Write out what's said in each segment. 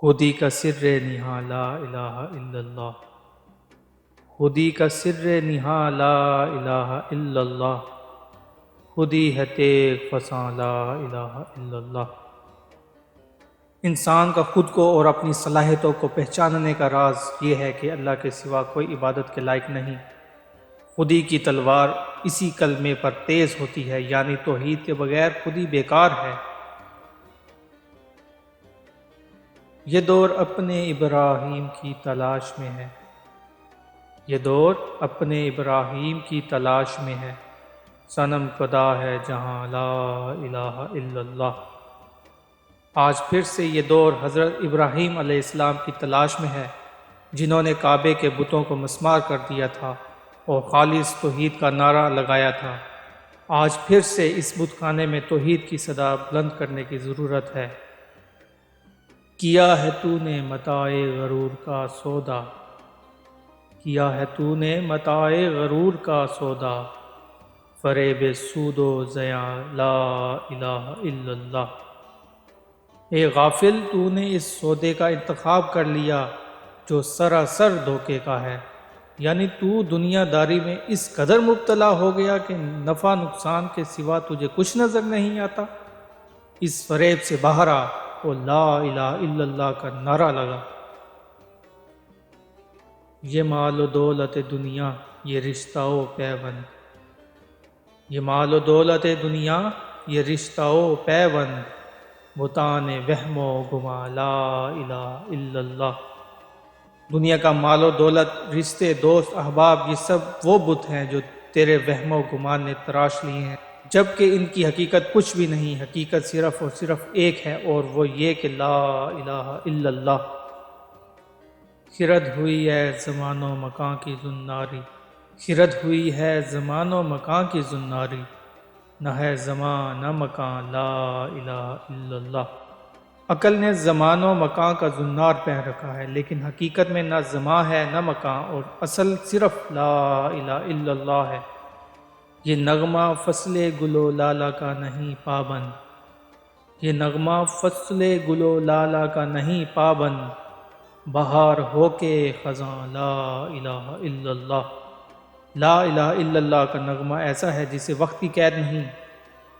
خودی کا سر نہاں لا الہ الا اللہ، خودی کا سر نہاں لا الہ الا اللہ، خودی ہے تیغ فساں لا الہ الا اللہ۔ انسان کا خود کو اور اپنی صلاحیتوں کو پہچاننے کا راز یہ ہے کہ اللہ کے سوا کوئی عبادت کے لائق نہیں۔ خودی کی تلوار اسی کلمے پر تیز ہوتی ہے، یعنی توحید کے بغیر خودی بیکار ہے۔ یہ دور اپنے ابراہیم کی تلاش میں ہے، یہ دور اپنے ابراہیم کی تلاش میں ہے، صنم خدا ہے جہاں لا الہ الا اللہ۔ آج پھر سے یہ دور حضرت ابراہیم علیہ السلام کی تلاش میں ہے، جنہوں نے کعبے کے بتوں کو مسمار کر دیا تھا اور خالص توحید کا نعرہ لگایا تھا۔ آج پھر سے اس بت خانے میں توحید کی صدا بلند کرنے کی ضرورت ہے۔ کیا ہے تو نے متاع غرور کا سودا، کیا ہے تو نے متاع غرور کا سودا، فریب سود و زیاں لا الہ الا اللہ۔ اے غافل، تو نے اس سودے کا انتخاب کر لیا جو سراسر دھوکے کا ہے، یعنی تو دنیا داری میں اس قدر مبتلا ہو گیا کہ نفع نقصان کے سوا تجھے کچھ نظر نہیں آتا۔ اس فریب سے باہر آ اور لا الہ الا اللہ کا نعرہ لگا۔ یہ مال و دولت دنیا، یہ رشتہ و پیوند، یہ مال و دولت دنیا، یہ رشتہ و پیوند، بتان وہم و گما لا الہ الا اللہ۔ دنیا کا مال و دولت، رشتے، دوست، احباب، یہ سب وہ بت ہیں جو تیرے وہم و گمان نے تراش لیے ہیں، جبکہ ان کی حقیقت کچھ بھی نہیں۔ حقیقت صرف اور صرف ایک ہے، اور وہ یہ کہ لا الہ الا اللہ۔ خرد ہوئی ہے زمان و مکان کی زناری، خرد ہوئی ہے زمان و مکان کی زناری، نہ ہے زمان نہ مکان لا الہ الا اللہ۔ عقل نے زمان و مکان کا زنار پہن رکھا ہے، لیکن حقیقت میں نہ زمان ہے نہ مکان، اور اصل صرف لا الہ الا اللہ ہے۔ یہ نغمہ فصل گل و لالہ کا نہیں پابند، یہ نغمہ فصل گل و لالہ کا نہیں پابند، بہار ہو کے خزاں لا الہ الا اللہ۔ لا الہ الا اللہ کا نغمہ ایسا ہے جسے وقت کی قید نہیں،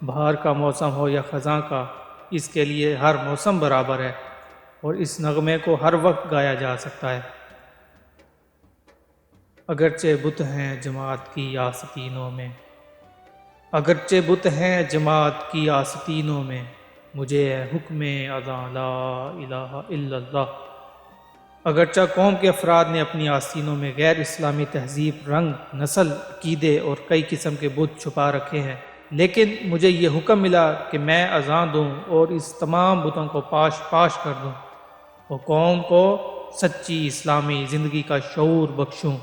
بہار کا موسم ہو یا خزاں کا، اس کے لیے ہر موسم برابر ہے، اور اس نغمے کو ہر وقت گایا جا سکتا ہے۔ اگرچہ بت ہیں جماعت کی آستینوں میں، اگرچہ بت ہیں جماعت کی آستینوں میں، مجھے ہے حکم اذاں لا الہ الا اللہ۔ اگرچہ قوم کے افراد نے اپنی آستینوں میں غیر اسلامی تہذیب، رنگ، نسل، عقیدے اور کئی قسم کے بت چھپا رکھے ہیں، لیکن مجھے یہ حکم ملا کہ میں اذان دوں اور اس تمام بتوں کو پاش پاش کر دوں اور قوم کو سچی اسلامی زندگی کا شعور بخشوں۔